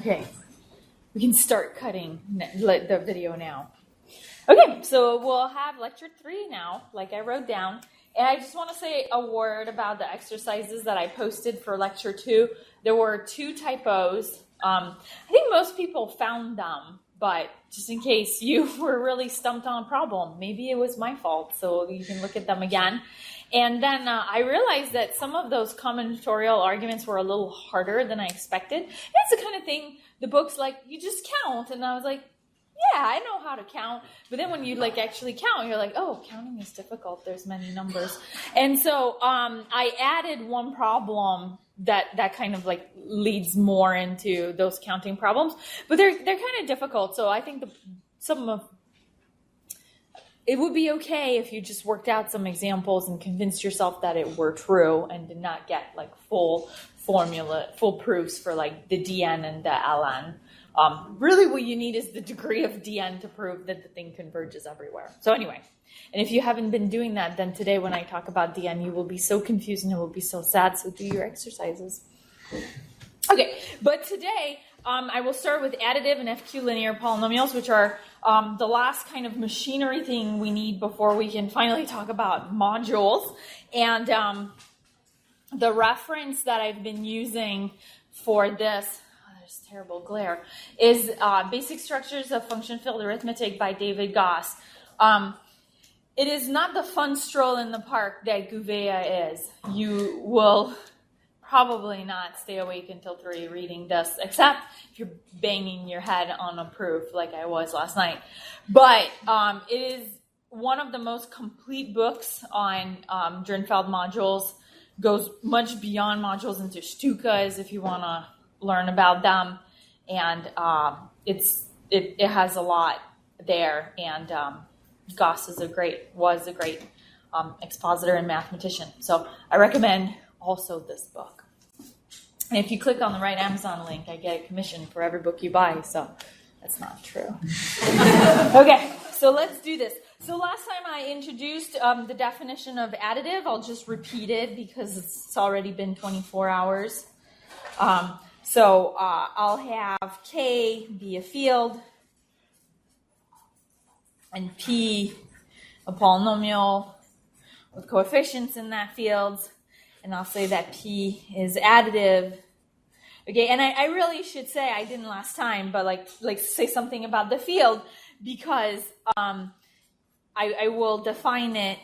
Okay, we can start cutting the video now. Okay, so we'll have lecture 3 now, like I wrote down. And I just want to say a word about the exercises that I posted for lecture 2. There were 2 typos. I think most people found them, but just in case you were really stumped on a problem, maybe it was my fault, so you can look at them again. And then I realized that some of those combinatorial arguments were a little harder than I expected. That's the kind of thing the book's like, you just count. And I was like, yeah, I know how to count. But then when you like actually count, you're like, oh, counting is difficult. There's many numbers. And so I added one problem that kind of like leads more into those counting problems. But they're kind of difficult. So I think it would be okay if you just worked out some examples and convinced yourself that it were true and did not get like full proofs for like the dn and the ln. Really what you need is the degree of dn to prove that the thing converges everywhere. So anyway, and if you haven't been doing that, then today when I talk about dn, you will be so confused and it will be so sad, so do your exercises. Okay, but today I will start with additive and FQ linear polynomials, which are the last kind of machinery thing we need before we can finally talk about modules. And the reference that I've been using for this, there's terrible glare, is Basic Structures of Function Field Arithmetic by David Goss. It is not the fun stroll in the park that Gouveia is. You will probably not stay awake until 3 reading this, except if you're banging your head on a proof like I was last night. But it is one of the most complete books on Drinfeld modules, goes much beyond modules into stukas if you want to learn about them. And it has a lot there. And Goss was a great expositor and mathematician. So I recommend also this book. And if you click on the right Amazon link, I get a commission for every book you buy, so that's not true. Okay, so let's do this. So last time I introduced the definition of additive. I'll just repeat it because it's already been 24 hours. So I'll have K be a field and P a polynomial with coefficients in that field. And I'll say that P is additive. Okay, and I really should say, I didn't last time, but like say something about the field, because I will define it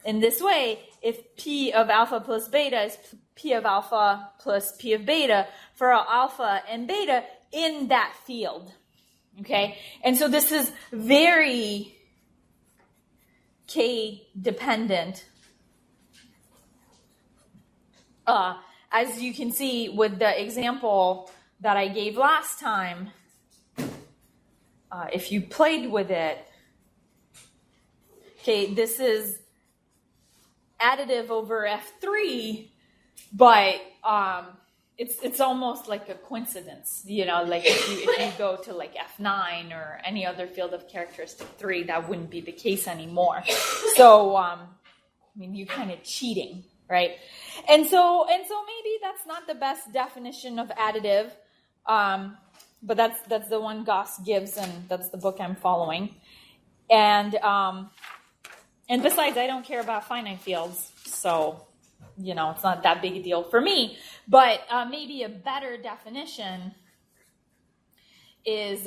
in this way. If P of alpha plus beta is P of alpha plus P of beta for all alpha and beta in that field. Okay, and so this is very K dependent. As you can see with the example that I gave last time, if you played with it, okay, this is additive over F3, but it's almost like a coincidence, you know, like if you go to like F9 or any other field of characteristic 3, that wouldn't be the case anymore. So, I mean, you're kind of cheating. Right, and so maybe that's not the best definition of additive, but that's the one Goss gives, and that's the book I'm following. And besides, I don't care about finite fields, so you know it's not that big a deal for me. But maybe a better definition is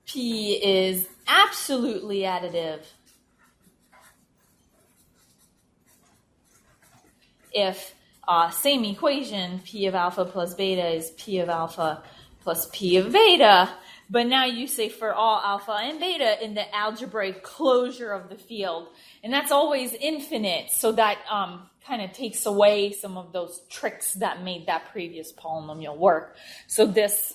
P is absolutely additive if same equation, P of alpha plus beta is P of alpha plus P of beta, but now you say for all alpha and beta in the algebraic closure of the field, and that's always infinite, so that kind of takes away some of those tricks that made that previous polynomial work. So this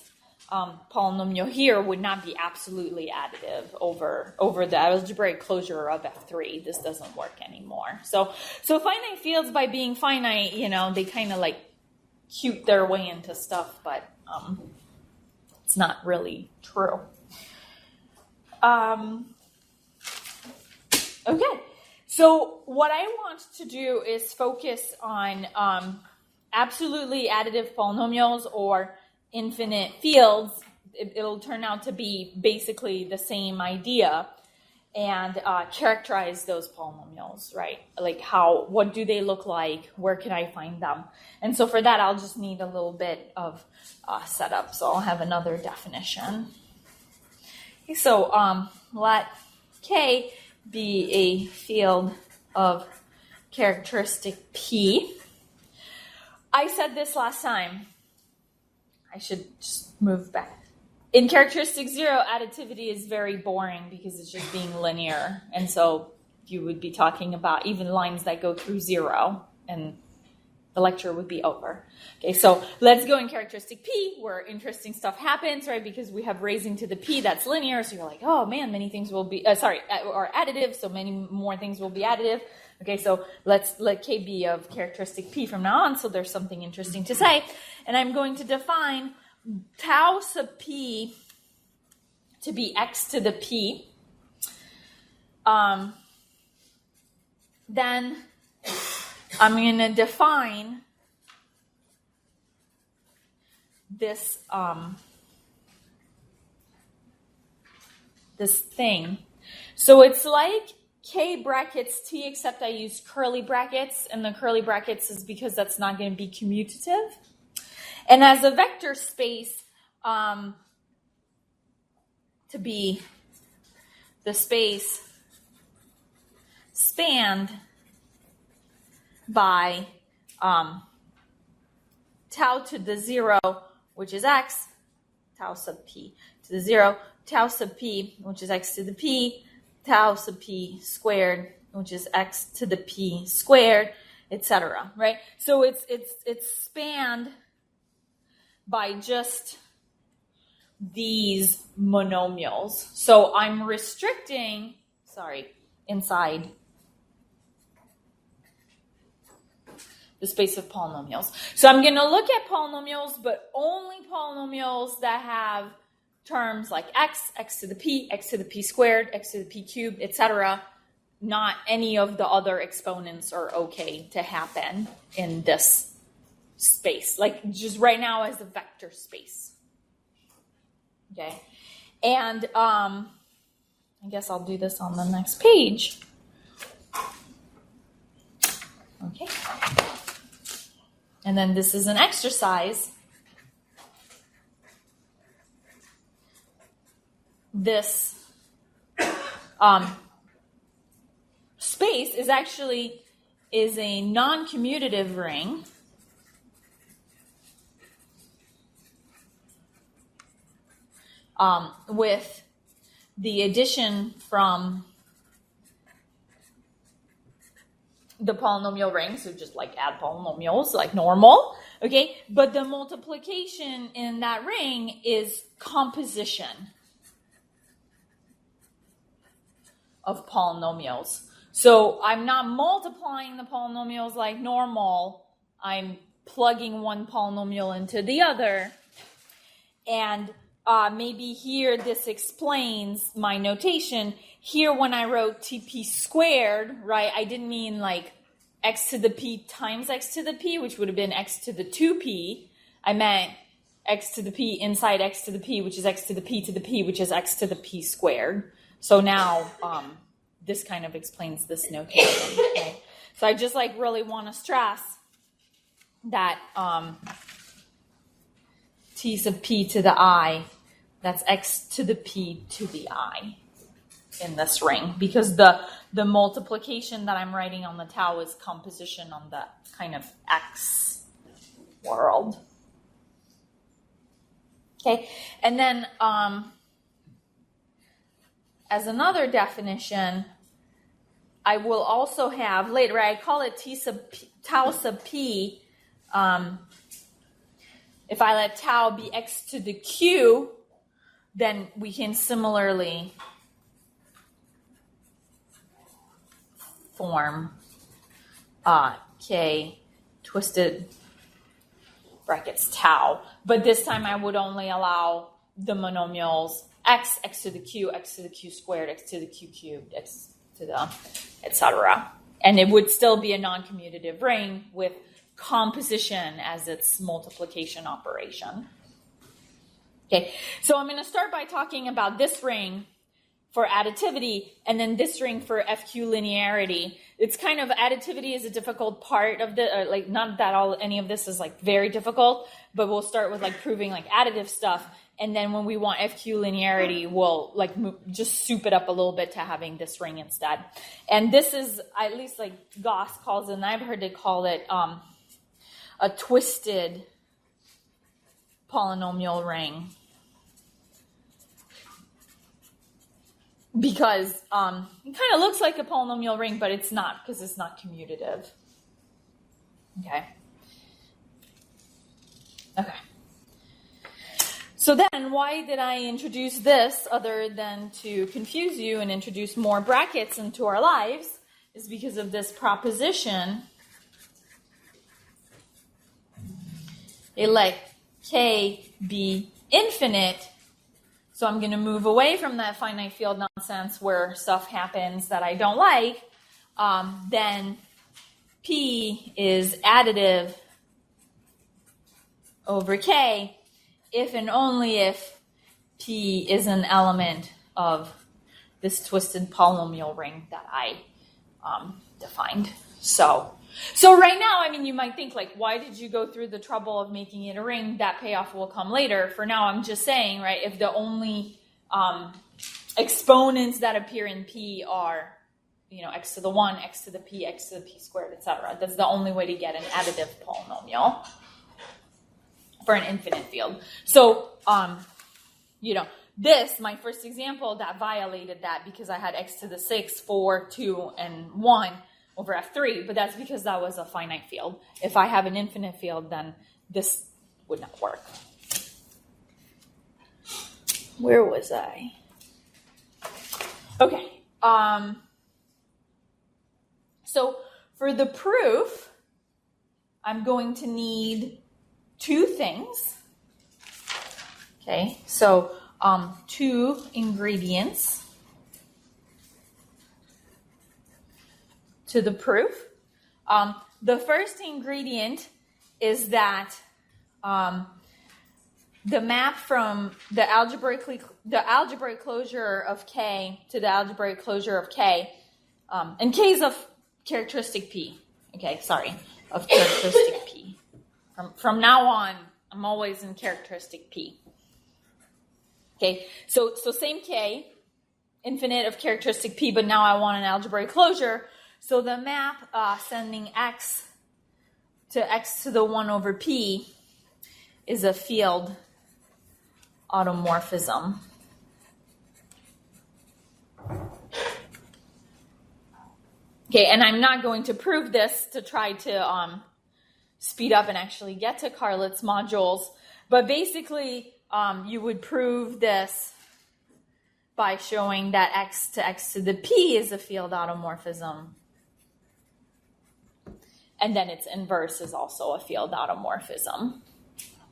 polynomial here would not be absolutely additive over the algebraic closure of F3. This doesn't work anymore. So finite fields, by being finite, you know, they kind of like cute their way into stuff, but it's not really true. Okay, so what I want to do is focus on absolutely additive polynomials, or infinite fields, it'll turn out to be basically the same idea, and characterize those polynomials, right? Like what do they look like? Where can I find them? And so for that, I'll just need a little bit of setup. So I'll have another definition. Okay, so let K be a field of characteristic P. I said this last time. I should just move back. In characteristic 0, additivity is very boring because it's just being linear. And so you would be talking about even lines that go through 0, and the lecture would be over. Okay, so let's go in characteristic P, where interesting stuff happens, right? Because we have raising to the P that's linear. So you're like, oh man, many things will be, or additive. So many more things will be additive. Okay, so let's let K be of characteristic P from now on. So there's something interesting to say. And I'm going to define tau sub P to be x to the P. Then I'm going to define this this thing. So it's like K brackets T, except I use curly brackets, and the curly brackets is because that's not going to be commutative. And as a vector space, to be the space spanned by tau to the 0, which is x, tau sub P to the 0, tau sub P, which is x to the P, tau sub P squared, which is x to the P squared, etc. Right? So it's spanned by just these monomials. So I'm restricting, inside the space of polynomials. So I'm going to look at polynomials, but only polynomials that have terms like x, x to the P, x to the P squared, x to the P cubed, etc. Not any of the other exponents are okay to happen in this space, like just right now as a vector space. Okay, and I guess I'll do this on the next page. Okay, and then this is an exercise. This space is a non-commutative ring. With the addition from the polynomial ring, so just like add polynomials like normal, okay? But the multiplication in that ring is composition of polynomials. So I'm not multiplying the polynomials like normal. I'm plugging one polynomial into the other, and maybe here this explains my notation. Here when I wrote TP squared, right, I didn't mean like x to the P times x to the P, which would have been x to the 2P. I meant x to the P inside x to the P, which is x to the P to the P, which is x to the P squared. So now this kind of explains this notation. Okay? So I just like really want to stress that T sub P to the I, that's x to the P to the I in this ring, because the multiplication that I'm writing on the tau is composition on the kind of x world. Okay, and then as another definition, I will also have later, I call it tau sub P. If I let tau be x to the Q, then we can similarly form K twisted brackets tau. But this time I would only allow the monomials x, x to the Q squared, x to the Q cubed, x to the, etc. And it would still be a non-commutative ring with composition as its multiplication operation. Okay, so I'm going to start by talking about this ring for additivity and then this ring for FQ-linearity. It's kind of, additivity is a difficult part of the, like, not that any of this is like very difficult, but we'll start with like proving like additive stuff. And then when we want FQ-linearity, we'll like just soup it up a little bit to having this ring instead. And this is, at least like Gauss calls it, and I've heard it call it a twisted polynomial ring, because it kind of looks like a polynomial ring, but it's not, because it's not commutative. Okay. So then, why did I introduce this other than to confuse you and introduce more brackets into our lives? Is because of this proposition. Let K be infinite. So I'm going to move away from that finite field nonsense where stuff happens that I don't like. Then P is additive over K if and only if P is an element of this twisted polynomial ring that I defined. So right now, I mean, you might think, like, why did you go through the trouble of making it a ring? That payoff will come later. For now, I'm just saying, right, if the only exponents that appear in P are, you know, x to the 1, x to the p squared, etc., that's the only way to get an additive polynomial for an infinite field. So, you know, this, my first example, that violated that because I had x to the 6, 4, 2, and 1 over F3, but that's because that was a finite field. If I have an infinite field, then this would not work. Where was I? Okay. So for the proof, I'm going to need two things. Okay, so two ingredients to the proof. The first ingredient is that the map from the algebraic closure of K to the algebraic closure of K, and K is of characteristic P. Okay, sorry, of characteristic P. From now on, I'm always in characteristic P. Okay, so same K, infinite of characteristic P, but now I want an algebraic closure. So the map sending x to the 1 over p is a field automorphism. Okay, and I'm not going to prove this to try to speed up and actually get to Carlitz modules, but basically you would prove this by showing that x to the p is a field automorphism. And then its inverse is also a field automorphism.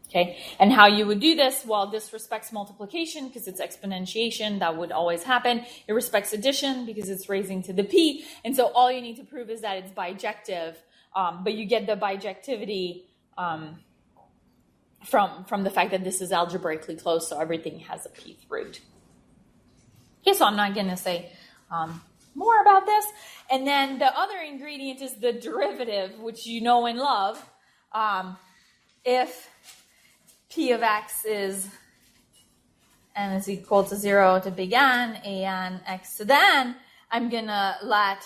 Okay, and how you would do this? Well, this respects multiplication because it's exponentiation. That would always happen. It respects addition because it's raising to the p. And so all you need to prove is that it's bijective. But you get the bijectivity from the fact that this is algebraically closed, so everything has a pth root. Okay, so I'm not going to say more about this. And then the other ingredient is the derivative, which you know and love. If p of x is n is equal to 0 to big N, an x to the n, I'm going to let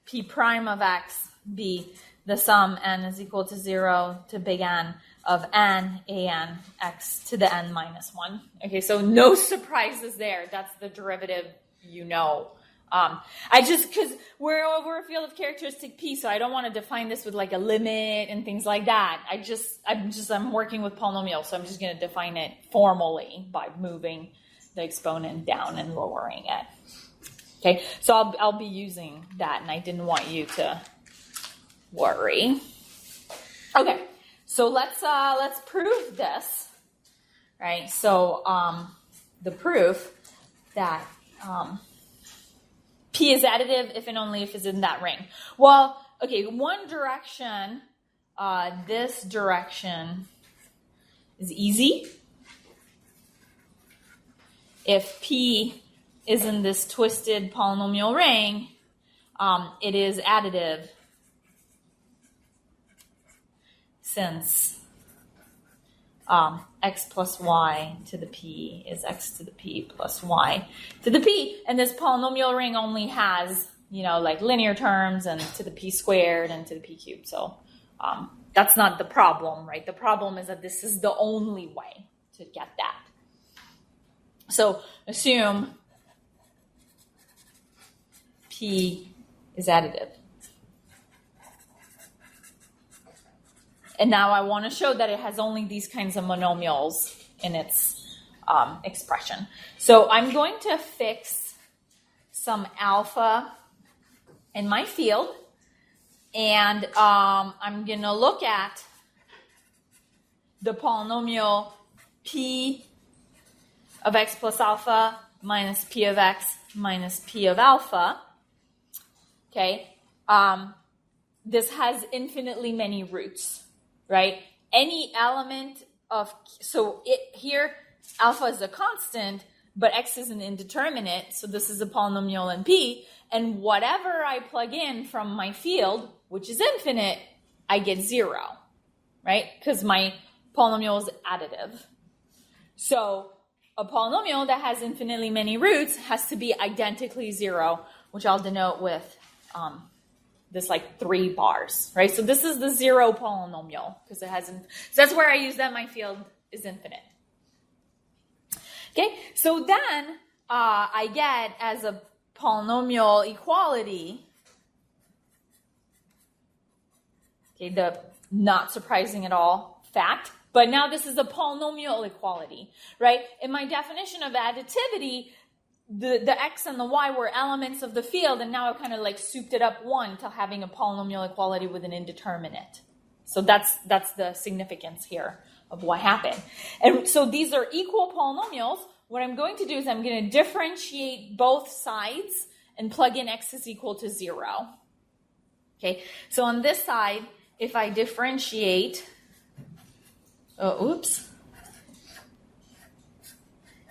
p prime of x be the sum n is equal to 0 to big N of n an x to the n minus 1. Okay, so no surprises there. That's the derivative, you know. Because we're over a field of characteristic P, so I don't want to define this with like a limit and things like that. I'm working with polynomials, so I'm just going to define it formally by moving the exponent down and lowering it. Okay, so I'll be using that, and I didn't want you to worry. Okay, so let's prove this, right? So the proof that P is additive if and only if it's in that ring. Well, okay, one direction, this direction is easy. if P is in this twisted polynomial ring, it is additive, since x plus y to the p is x to the p plus y to the p. And this polynomial ring only has, like linear terms and to the p squared and to the p cubed. So that's not the problem, right? The problem is that this is the only way to get that. So assume P is additive. And now I want to show that it has only these kinds of monomials in its expression. So I'm going to fix some alpha in my field, and I'm going to look at the polynomial P of x plus alpha minus P of x minus P of alpha. Okay, this has infinitely many roots, right? Any element of, here alpha is a constant, but x is an indeterminate, so this is a polynomial in P, and whatever I plug in from my field, which is infinite, I get 0, right? Because my polynomial is additive. So a polynomial that has infinitely many roots has to be identically 0, which I'll denote with this 3 bars, right? So this is the 0 polynomial because it hasn't. So that's where I use that my field is infinite. Okay, so then I get as a polynomial equality. Okay, the not surprising at all fact, but now this is a polynomial equality, right? In my definition of additivity, the x and the y were elements of the field, and now I've kind of souped it up one to having a polynomial equality with an indeterminate. So that's the significance here of what happened. And so these are equal polynomials. What I'm going to do is I'm going to differentiate both sides and plug in x is equal to 0. Okay, so on this side, if I differentiate,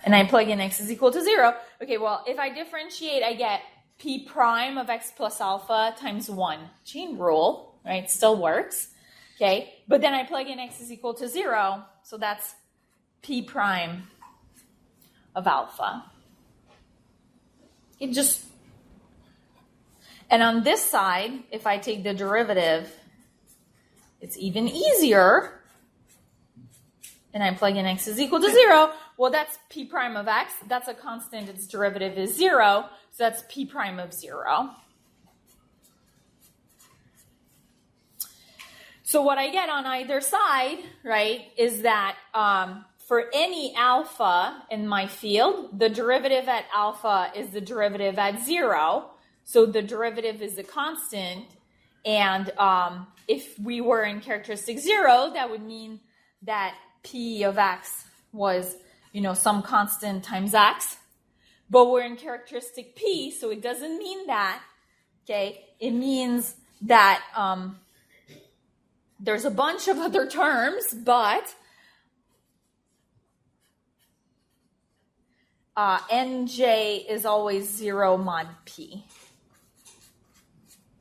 and I plug in x is equal to 0. Okay, well, if I differentiate, I get p prime of x plus alpha times 1. Chain rule, right? Still works. Okay, but then I plug in x is equal to 0, so that's p prime of alpha. And on this side, if I take the derivative, it's even easier. And I plug in x is equal to 0. Well, that's p prime of x. That's a constant. Its derivative is 0. So that's p prime of 0. So what I get on either side, right, is that for any alpha in my field, the derivative at alpha is the derivative at 0. So the derivative is a constant. And if we were in characteristic 0, that would mean that p of x was, some constant times x. But we're in characteristic p, so it doesn't mean that, okay? It means that there's a bunch of other terms, but nj is always 0 mod p,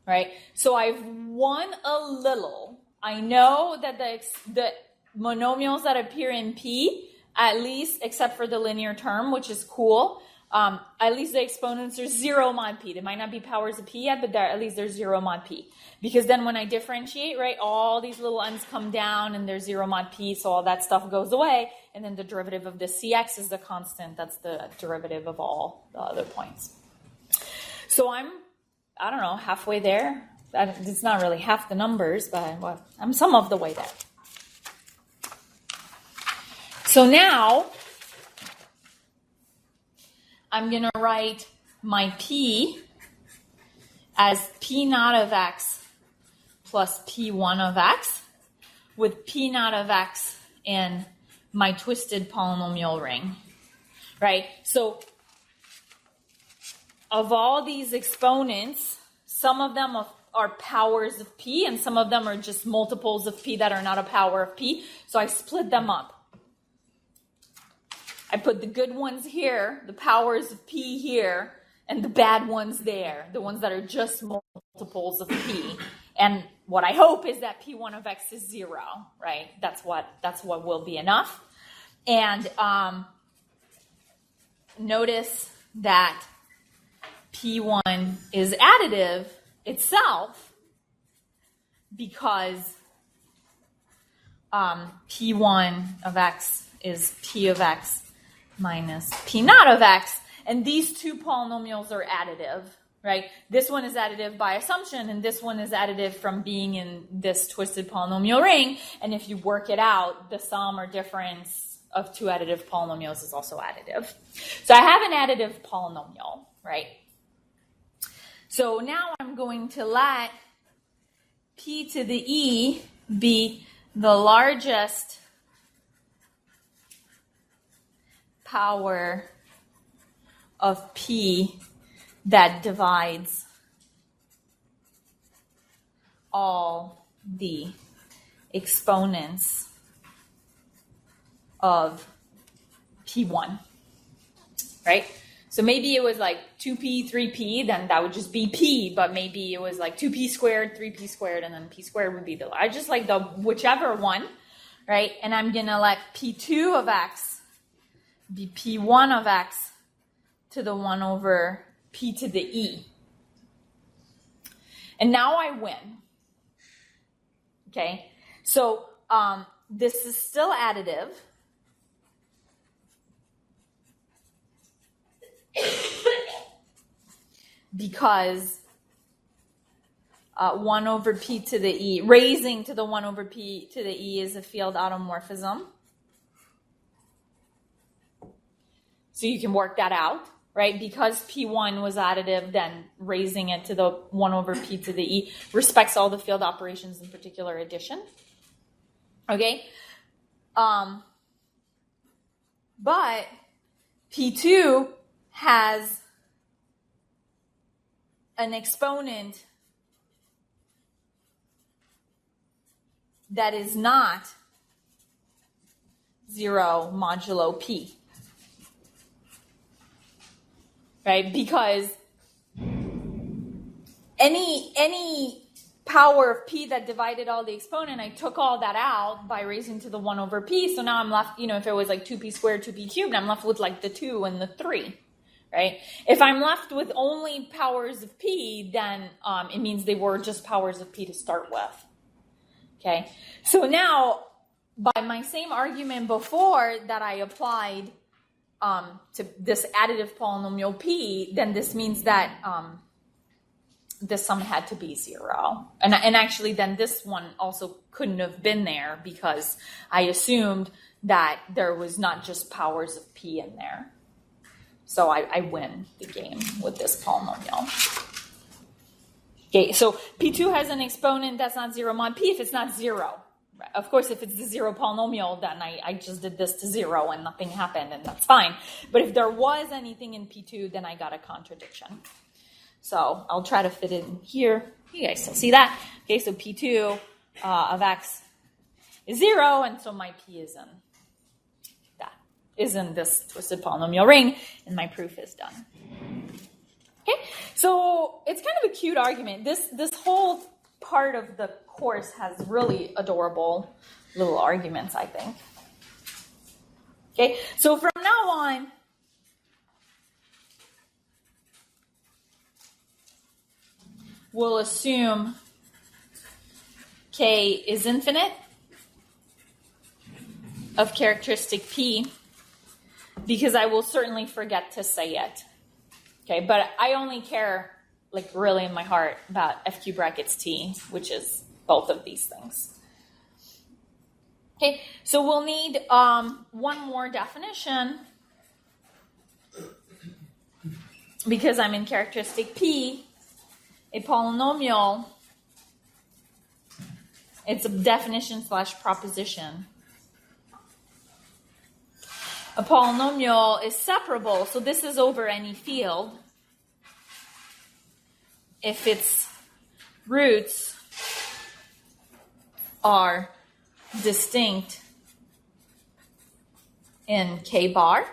right? So I've won a little. I know that the monomials that appear in P, at least, except for the linear term, which is cool, at least the exponents are 0 mod P. They might not be powers of P yet, but at least they're 0 mod P. Because then when I differentiate, right, all these little n's come down and they're 0 mod P, so all that stuff goes away, and then the derivative of the Cx is the constant. That's the derivative of all the other points. So I'm, halfway there. It's not really half the numbers, but I'm some of the way there. So now, I'm going to write my P as P naught of x plus P1 of x, with P naught of x in my twisted polynomial ring, right? So, of all these exponents, some of them are powers of P, and some of them are just multiples of P that are not a power of P, so I split them up. I put the good ones here, the powers of P here, and the bad ones there, the ones that are just multiples of P. And what I hope is that P1 of X is 0, right? That's what will be enough. And notice that P1 is additive itself because P1 of X is P of X minus P naught of X. And these two polynomials are additive, right? This one is additive by assumption, and this one is additive from being in this twisted polynomial ring. And if you work it out, the sum or difference of two additive polynomials is also additive. So I have an additive polynomial, right? So now I'm going to let P to the E be the largest power of P that divides all the exponents of P1, right? So maybe it was like 2P, 3P, then that would just be P, but maybe it was like 2P squared, 3P squared, and then P squared would be the largest, like the whichever one, right? And I'm going to let P2 of X be P1 of X to the 1 over P to the E. And now I win. Okay? So this is still additive. Because 1 over P to the E, raising to the 1 over P to the E is a field automorphism. So you can work that out, right? Because P1 was additive, then raising it to the 1 over P to the E respects all the field operations, in particular addition. Okay? But P2 has an exponent that is not 0 modulo P. Right? Because any power of P that divided all the exponent, I took all that out by raising to the 1 over P. So now I'm left, if it was like 2P squared, 2P cubed, I'm left with like the 2 and the 3. Right? If I'm left with only powers of P, then it means they were just powers of P to start with. Okay? So now, by my same argument before that I applied to this additive polynomial P, then this means that the sum had to be 0. And actually, then this one also couldn't have been there because I assumed that there was not just powers of P in there. So I win the game with this polynomial. Okay, so P2 has an exponent that's not 0 mod P if it's not 0. Right? Of course, if it's the 0 polynomial, then I just did this to 0 and nothing happened, and that's fine. But if there was anything in P2, then I got a contradiction. So I'll try to fit it in here. You guys still see that? Okay, so P2 of X is 0, and so my P is in this twisted polynomial ring, and my proof is done. Okay, so it's kind of a cute argument. This whole part of the course has really adorable little arguments, I think. Okay, so from now on, we'll assume K is infinite of characteristic P, because I will certainly forget to say it. Okay, but I only care, like really in my heart, about FQ brackets T, which is both of these things. Okay, so we'll need one more definition because I'm in characteristic P. A polynomial, it's a definition / proposition. A polynomial is separable, so this is over any field if its roots are distinct in K bar.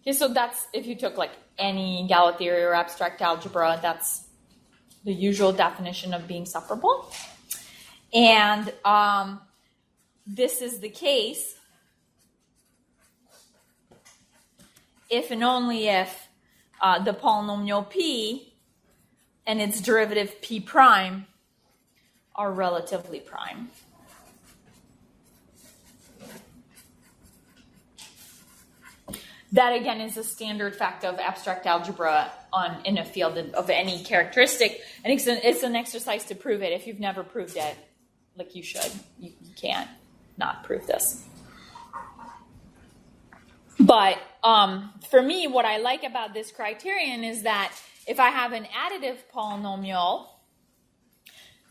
Okay, so that's if you took like any Galois theory or abstract algebra, that's the usual definition of being separable. And this is the case if and only if the polynomial p and its derivative p prime are relatively prime. That again is a standard fact of abstract algebra in a field of any characteristic, and it's an exercise to prove it. If you've never proved it, like you should, you can't not prove this. But for me, what I like about this criterion is that if I have an additive polynomial,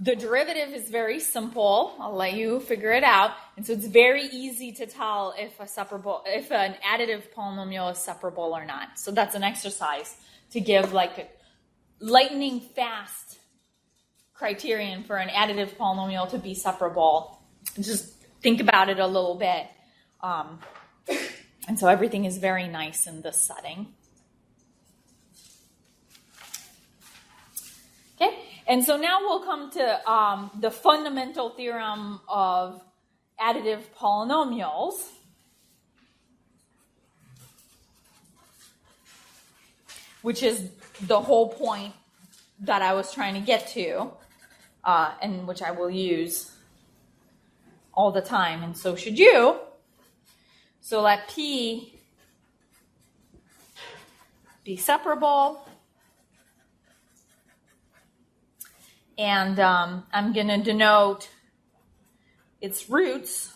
the derivative is very simple. I'll let you figure it out. And so it's very easy to tell if an additive polynomial is separable or not. So that's an exercise to give like a lightning fast criterion for an additive polynomial to be separable. Just think about it a little bit. And so everything is very nice in this setting. Okay. And so now we'll come to the fundamental theorem of additive polynomials. Which is the whole point that I was trying to get to, and which I will use all the time, and so should you. So let P be separable. And I'm going to denote its roots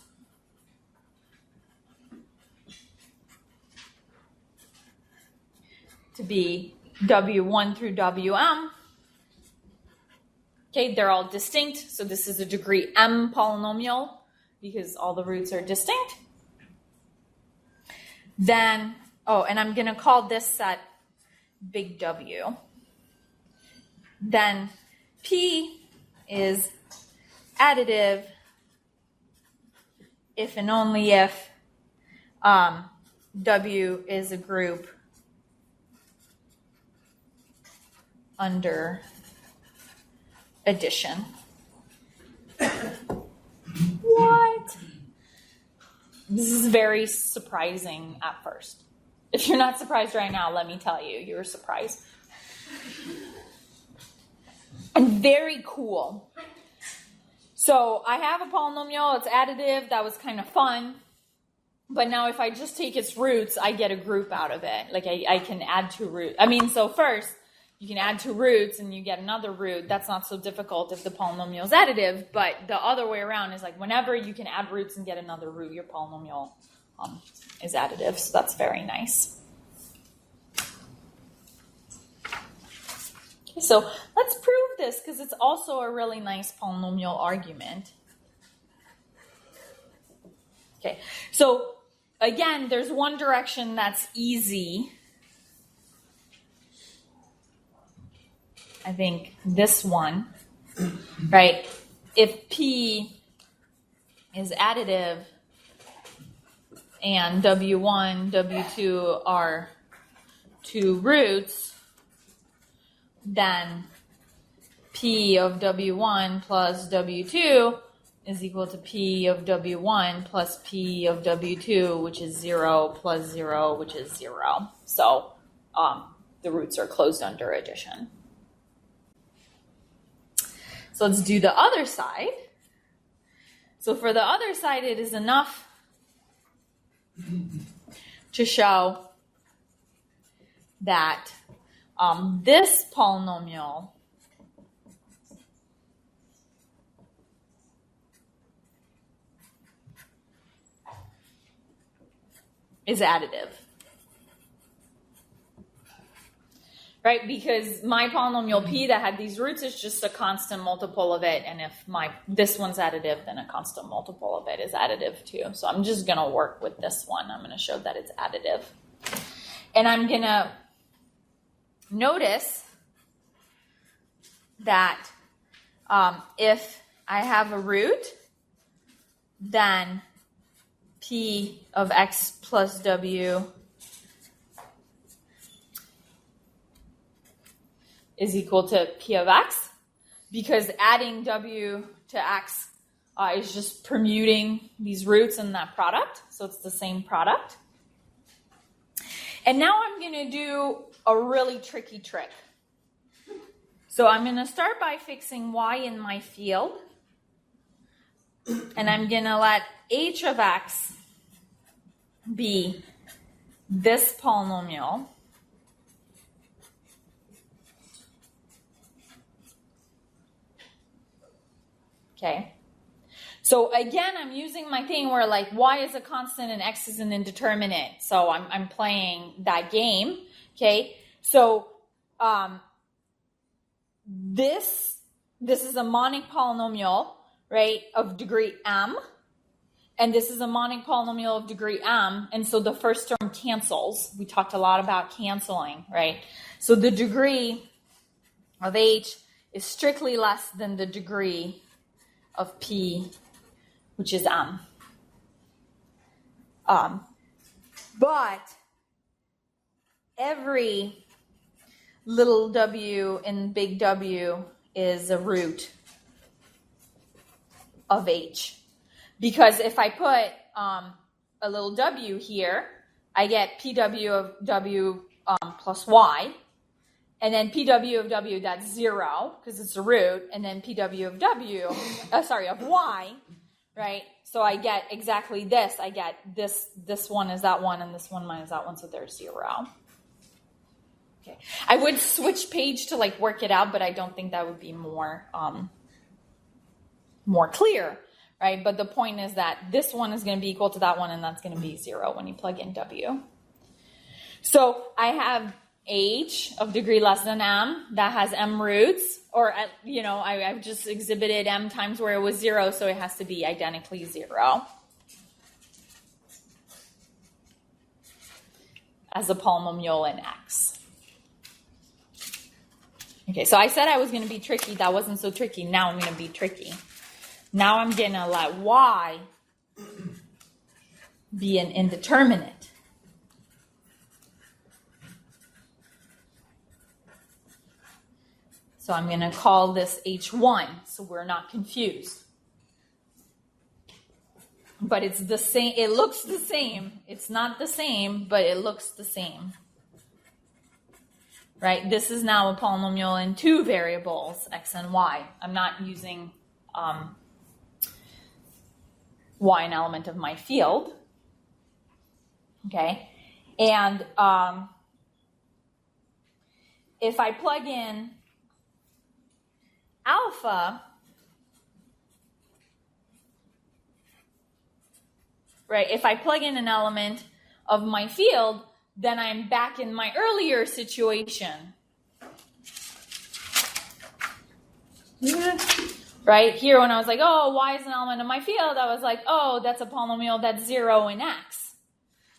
to be W1 through Wm. Okay, they're all distinct. So this is a degree M polynomial because all the roots are distinct. Then, and I'm going to call this set big W. Then P is additive if and only if W is a group under addition. What? This is very surprising at first. If you're not surprised right now, let me tell you, you're surprised. And very cool. So I have a polynomial, it's additive, that was kind of fun. But now if I just take its roots, I get a group out of it. Like I can add two roots. So first, you can add two roots and you get another root. That's not so difficult if the polynomial is additive, but the other way around is like whenever you can add roots and get another root, your polynomial is additive. So that's very nice. Okay, so let's prove this because it's also a really nice polynomial argument. Okay, so again, there's one direction that's easy. I think this one, right? If P is additive and W1, W2 are two roots, then P of W1 plus W2 is equal to P of W1 plus P of W2, which is 0 plus 0, which is 0. So the roots are closed under addition. So let's do the other side. So for the other side, it is enough to show that this polynomial is additive. Right, because my polynomial P that had these roots is just a constant multiple of it, and if this one's additive, then a constant multiple of it is additive too. So I'm just going to work with this one. I'm going to show that it's additive. And I'm going to notice that if I have a root, then P of x plus W is equal to P of X, because adding W to X is just permuting these roots in that product. So it's the same product. And now I'm going to do a really tricky trick. So I'm going to start by fixing Y in my field. And I'm going to let H of X be this polynomial. Okay. So again, I'm using my thing where like Y is a constant and X is an indeterminate. So I'm playing that game. Okay. So this is a monic polynomial, right, of degree M. And this is a monic polynomial of degree M. And so the first term cancels. We talked a lot about canceling, right? So the degree of H is strictly less than the degree of P, which is M. But every little w in big W is a root of H. Because if I put a little w here, I get PW of W plus Y. And then PW of W, that's 0, because it's a root. And then PW of W, of Y, right? So I get exactly this. I get this one is that one, and this one minus that one, so there's 0. Okay. I would switch page to like work it out, but I don't think that would be more clear, right? But the point is that this one is going to be equal to that one, and that's going to be 0 when you plug in W. So I have H of degree less than M that has M roots, or I've just exhibited M times where it was 0, so it has to be identically 0 as a polynomial in X. Okay, so I said I was going to be tricky. That wasn't so tricky. Now I'm going to be tricky. Now I'm going to let Y be an indeterminate. So I'm going to call this H1, so we're not confused. But it's the same. It looks the same. It's not the same, but it looks the same. Right? This is now a polynomial in 2 variables, X and Y. I'm not using Y an element of my field. Okay? And if I plug in alpha, right, if I plug in an element of my field, then I'm back in my earlier situation. Yeah. Right here, when I was like, oh, Y is an element of my field, I was like, oh, that's a polynomial that's 0 in X.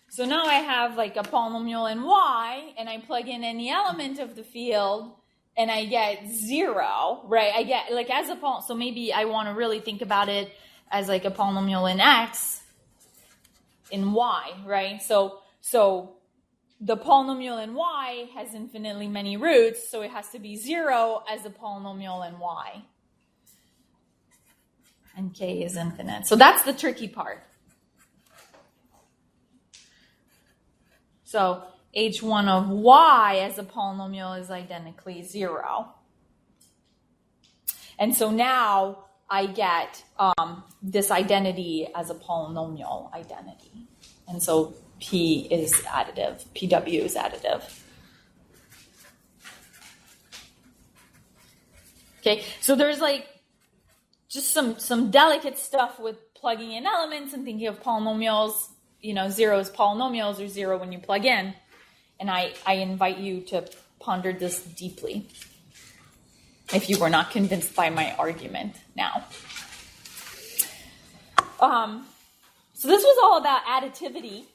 So now I have like a polynomial in Y, and I plug in any element of the field, and I get 0, right? I get like as a polynomial. So maybe I want to really think about it as like a polynomial in X in Y, right? So the polynomial in Y has infinitely many roots, so it has to be 0 as a polynomial in Y. And K is infinite. So that's the tricky part. So H1 of Y as a polynomial is identically 0. And so now I get this identity as a polynomial identity. And so P is additive. PW is additive. Okay, so there's like just some delicate stuff with plugging in elements and thinking of polynomials. 0 is polynomials, or 0 when you plug in. And I invite you to ponder this deeply if you were not convinced by my argument now. So this was all about additivity.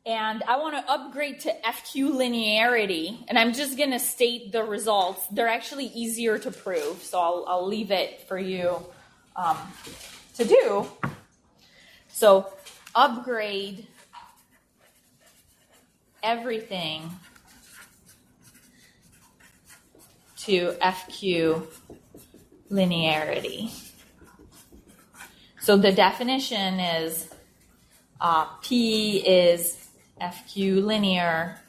And I want to upgrade to FQ-linearity. And I'm just going to state the results. They're actually easier to prove, so I'll leave it for you to do. So upgrade everything to FQ linearity. So the definition is P is FQ linear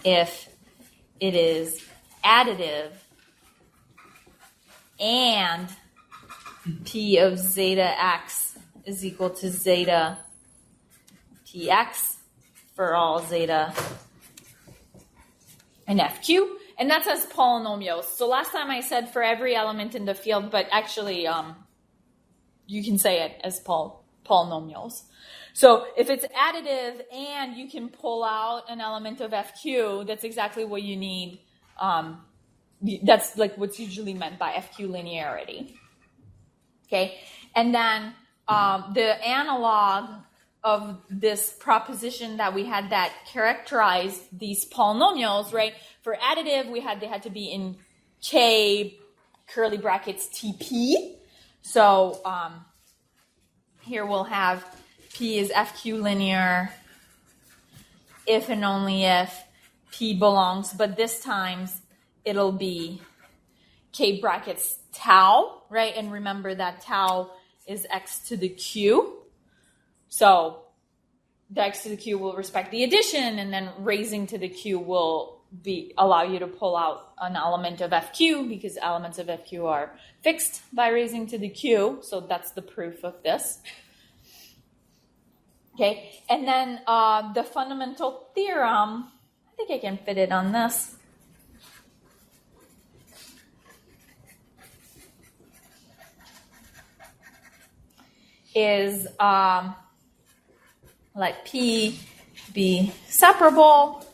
if it is additive and P of zeta x is equal to zeta tx for all zeta and FQ. And that's as polynomials. So last time I said for every element in the field, but actually you can say it as polynomials. So if it's additive and you can pull out an element of FQ, that's exactly what you need. That's like what's usually meant by FQ linearity. Okay, and then the analog of this proposition that we had that characterized these polynomials, right? For additive, they had to be in K curly brackets TP. So here we'll have P is FQ linear if and only if P belongs, but this time it'll be K brackets tau, right? And remember that tau is x to the q. So the x to the q will respect the addition, and then raising to the q will allow you to pull out an element of FQ because elements of FQ are fixed by raising to the q. So that's the proof of this. Okay, and then the fundamental theorem, I think I can fit it on this. Is let P be separable,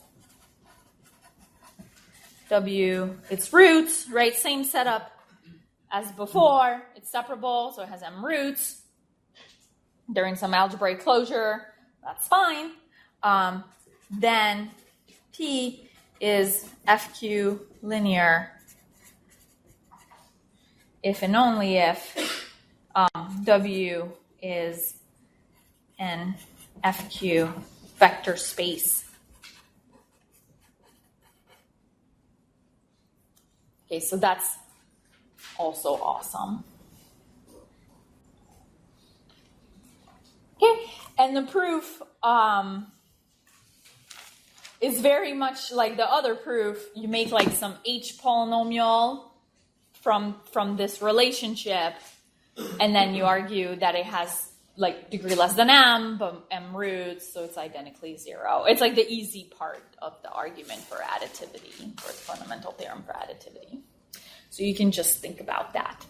W its roots, right? Same setup as before. It's separable, so it has M roots. During some algebraic closure, that's fine. Then P is FQ linear if and only if W is an FQ vector space. Okay, so that's also awesome. Okay, and the proof is very much like the other proof. You make like some H polynomial from this relationship, and then you argue that it has like degree less than m, but m roots, so it's identically zero. It's like the easy part of the argument for additivity, or the fundamental theorem for additivity. So you can just think about that.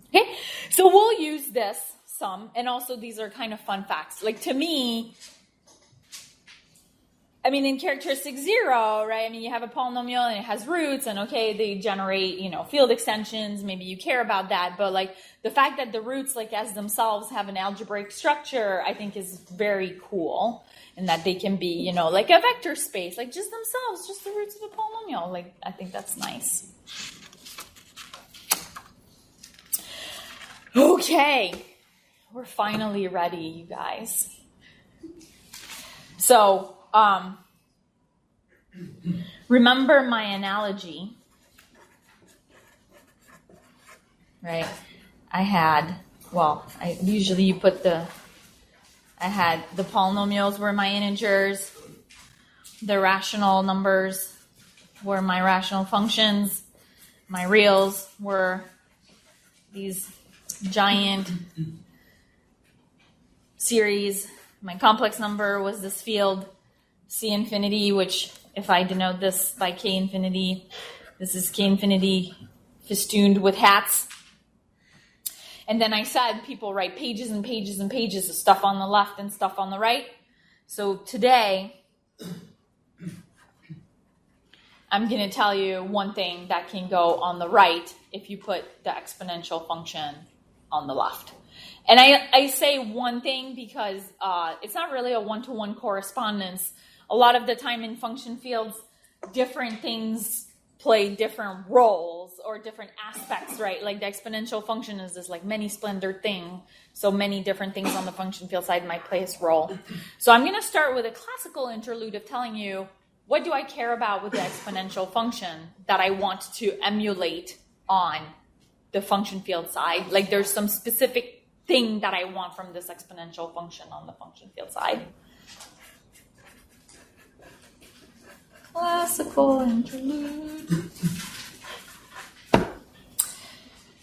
Okay, so we'll use this some, and also these are kind of fun facts. Like to me, I mean, in characteristic zero, right? I mean, you have a polynomial and it has roots, and okay, they generate, field extensions. Maybe you care about that, but like the fact that the roots, like as themselves, have an algebraic structure, I think is very cool, and that they can be, like a vector space, like just themselves, just the roots of a polynomial. Like I think that's nice. Okay, we're finally ready, you guys. So. Remember my analogy, right? I had the polynomials were my integers, the rational numbers were my rational functions, my reals were these giant series, my complex number was this field C infinity, which if I denote this by K infinity, this is K infinity festooned with hats. And then I said people write pages and pages and pages of stuff on the left and stuff on the right. So today, I'm going to tell you one thing that can go on the right if you put the exponential function on the left. And I say one thing because it's not really a one-to-one correspondence. A lot of the time in function fields, different things play different roles or different aspects, right? Like the exponential function is this like many-splendored thing. So many different things on the function field side might play its role. So I'm going to start with a classical interlude of telling you what do I care about with the exponential function that I want to emulate on the function field side? Like there's some specific thing that I want from this exponential function on the function field side. Classical interlude.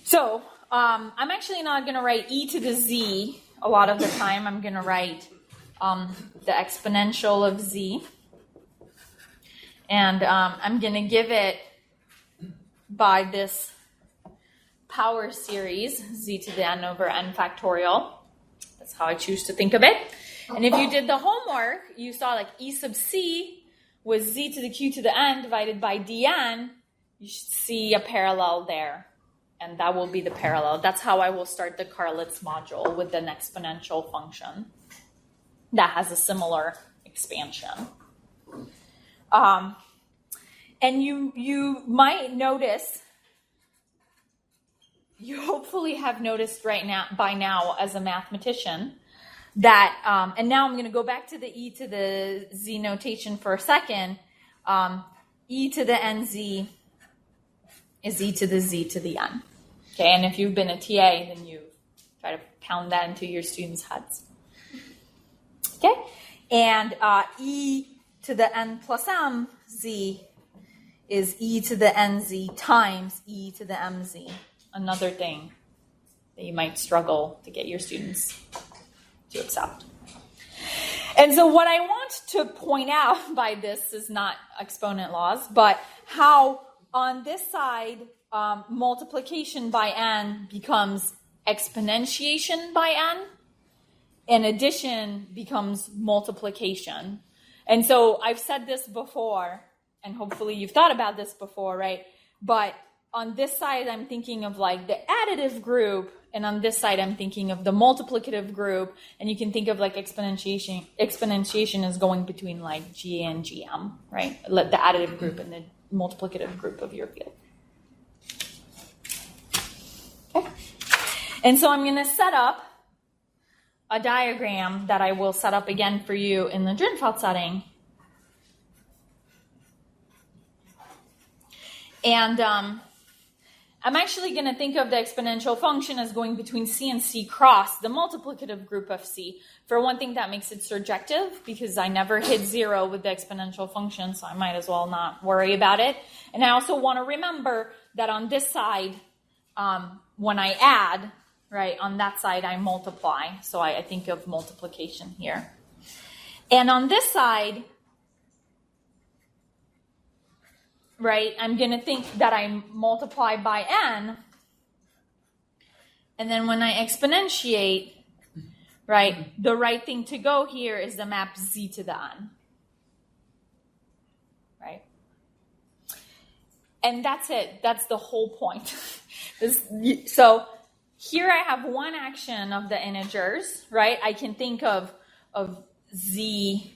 So I'm actually not going to write e to the z a lot of the time. I'm going to write the exponential of z. And I'm going to give it by this power series, z to the n over n factorial. That's how I choose to think of it. And if you did the homework, you saw like e sub c was z to the q to the n divided by dn. You should see a parallel there. And that will be the parallel. That's how I will start the Carlitz module with an exponential function that has a similar expansion. And you might notice, you hopefully have noticed by now as a mathematician that, and now I'm going to go back to the e to the z notation for a second. E to the nz is e to the z to the n. Okay, and if you've been a TA, then you try to pound that into your students' heads. Okay, and e to the n plus m z is e to the nz times e to the mz. Another thing that you might struggle to get your students to accept. And so what I want to point out by this is not exponent laws, but how on this side, multiplication by n becomes exponentiation by n, and addition becomes multiplication. And so I've said this before, and hopefully you've thought about this before, right? But on this side, I'm thinking of like the additive group, and on this side, I'm thinking of the multiplicative group, and you can think of like exponentiation. Exponentiation is going between like G and GM, right? The additive group and the multiplicative group of your field. Okay. And so I'm going to set up a diagram that I will set up again for you in the Drinfeld setting. And I'm actually going to think of the exponential function as going between c and c cross, the multiplicative group of c. For one thing, that makes it surjective because I never hit 0 with the exponential function, so I might as well not worry about it. And I also want to remember that on this side, when I add, right, on that side I multiply. So I think of multiplication here. And on this side, right, I'm going to think that I multiply by n, and then when I exponentiate, right, the right thing to go here is the map z to the n, right? And that's it. That's the whole point. So here I have one action of the integers, right? I can think of z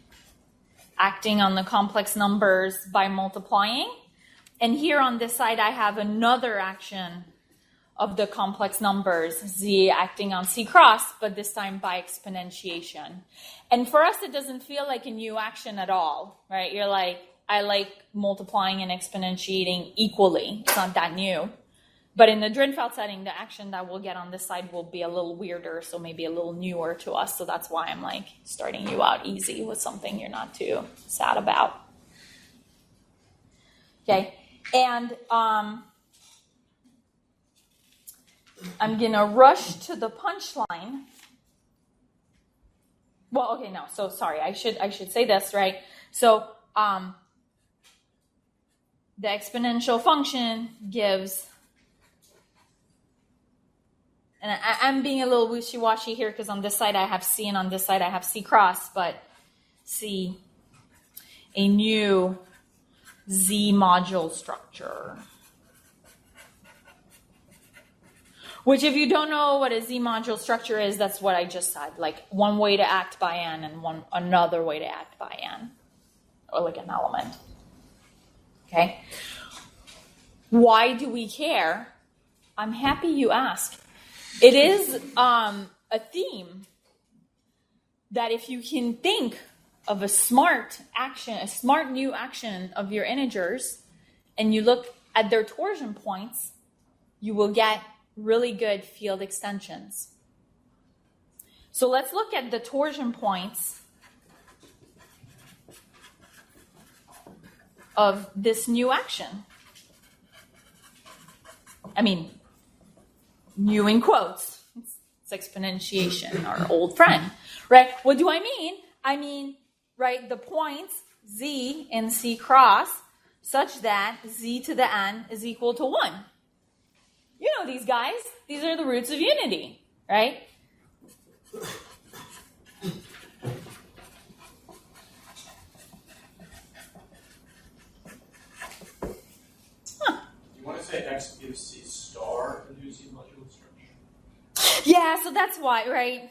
acting on the complex numbers by multiplying. And here on this side, I have another action of the complex numbers, z acting on c cross, but this time by exponentiation. And for us, it doesn't feel like a new action at all, right? You're like, I like multiplying and exponentiating equally. It's not that new. But in the Drinfeld setting, the action that we'll get on this side will be a little weirder, so maybe a little newer to us. So that's why I'm like starting you out easy with something you're not too sad about. Okay. And I'm going to rush to the punchline. Well, okay, no. So sorry, I should say this, right? So the exponential function gives, and I'm being a little wishy-washy here because on this side I have c and on this side I have c cross, but c, a new z module structure. Which, if you don't know what a z module structure is, that's what I just said. Like one way to act by n and another way to act by n. Or like an element. Okay? Why do we care? I'm happy you asked. It is a theme that if you can think of a smart action, a smart new action of your integers, and you look at their torsion points, you will get really good field extensions. So let's look at the torsion points of this new action. I mean, new in quotes. It's exponentiation, our old friend, right? What do I mean? I mean, right, the points z in C cross such that z to the n is equal to 1. You know these guys. These are the roots of unity, right? You want to say X gives C star a new Z modular structure? Yeah, so that's why, right?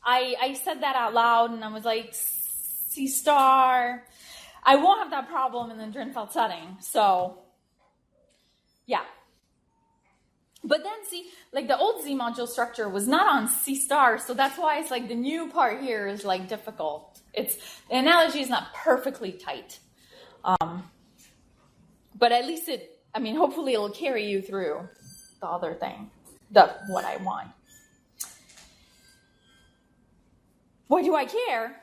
I said that out loud and I was like, C star. I won't have that problem in the Drinfeld setting. So, yeah. But then see, like the old Z module structure was not on C star, so that's why it's like the new part here is like difficult. The analogy is not perfectly tight. But at least hopefully it'll carry you through the other thing, what I want. Why do I care?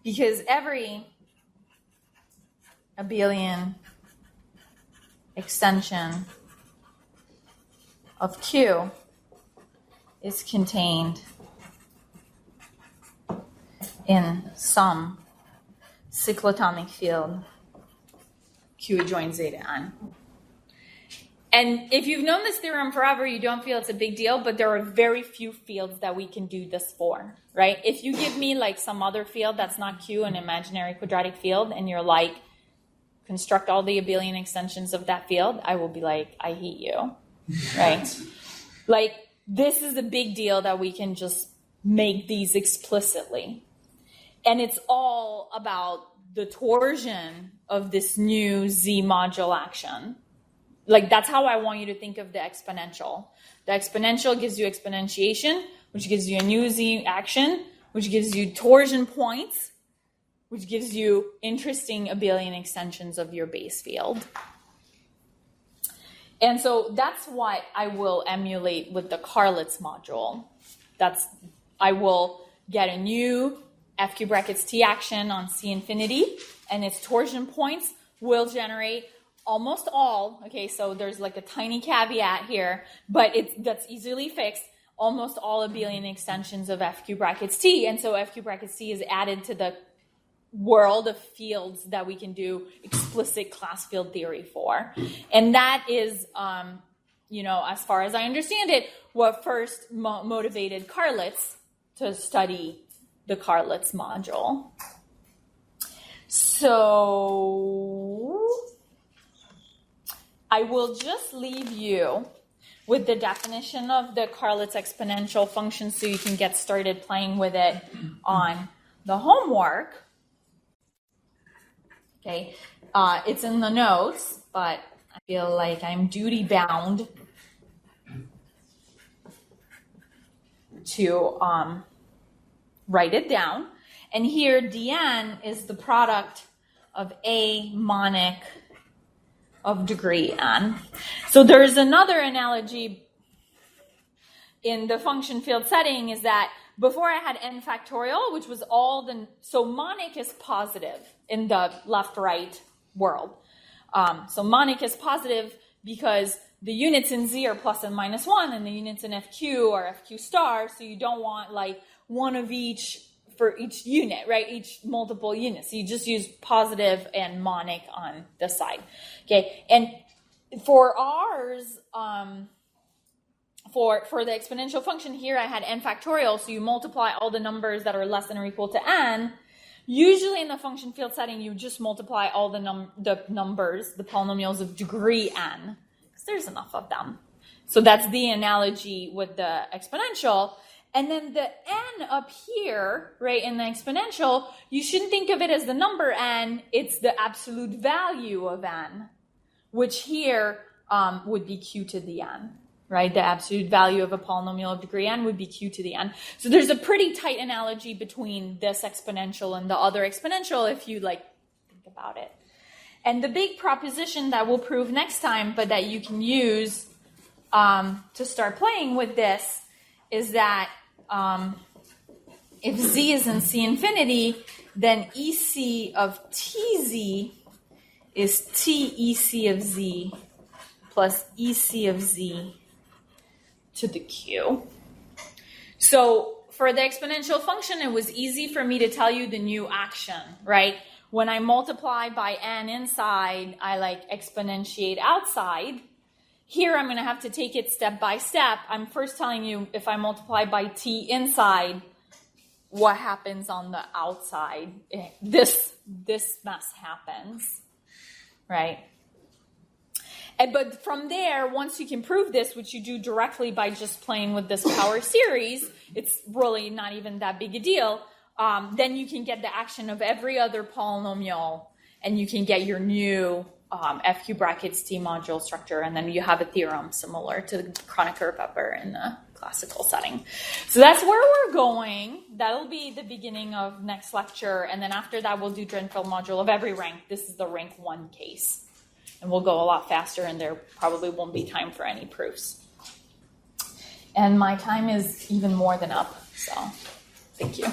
Because every abelian extension of Q is contained in some cyclotomic field Q adjoins zeta n. And if you've known this theorem forever, you don't feel it's a big deal, but there are very few fields that we can do this for, right? If you give me like some other field that's not Q, an imaginary quadratic field, and you're like, construct all the abelian extensions of that field, I will be like, I hate you, right? Like, this is a big deal that we can just make these explicitly. And it's all about the torsion of this new Z module action. Like, that's how I want you to think of the exponential. The exponential gives you exponentiation, which gives you a new Z action, which gives you torsion points, which gives you interesting abelian extensions of your base field. And so that's what I will emulate with the Carlitz module. I will get a new FQ brackets T action on C infinity, and its torsion points will generate almost all, okay, so there's like a tiny caveat here, but that's easily fixed, almost all abelian extensions of FQ brackets T. And so FQ brackets T is added to the world of fields that we can do explicit class field theory for. And that is, as far as I understand it, what first motivated Carlitz to study the Carlitz module. So I will just leave you with the definition of the Carlitz exponential function so you can get started playing with it on the homework. Okay, it's in the notes, but I feel like I'm duty bound to write it down. And here, dn is the product of a monic of degree n. So there's another analogy in the function field setting is that before I had n factorial, which was so monic is positive in the left-right world. So monic is positive because the units in Z are plus and minus 1, and the units in FQ are FQ star, so you don't want like one of each for each unit, right? Each multiple units. So you just use positive and monic on the side. Okay, and for ours, for the exponential function here, I had n factorial, so you multiply all the numbers that are less than or equal to n. Usually in the function field setting, you just multiply all the numbers, the polynomials of degree n, because there's enough of them. So that's the analogy with the exponential. And then the n up here, right, in the exponential, you shouldn't think of it as the number n, it's the absolute value of n, which here would be q to the n. right? The absolute value of a polynomial of degree n would be q to the n. So there's a pretty tight analogy between this exponential and the other exponential if you like think about it. And the big proposition that we'll prove next time, but that you can use to start playing with this, is that if z is in C infinity, then EC of TZ is TEC of z plus EC of z to the q. So for the exponential function, it was easy for me to tell you the new action, right? When I multiply by n inside, I like exponentiate outside. Here, I'm going to have to take it step by step. I'm first telling you if I multiply by t inside, what happens on the outside. This mess happens, right? But from there, once you can prove this, which you do directly by just playing with this power series, it's really not even that big a deal. Then you can get the action of every other polynomial, and you can get your new FQ brackets T module structure, and then you have a theorem similar to Kronecker-Weber in the classical setting. So that's where we're going. That'll be the beginning of next lecture, and then after that we'll do Drinfeld module of every rank. This is the rank 1 case, and we'll go a lot faster, and there probably won't be time for any proofs. And my time is even more than up, so thank you.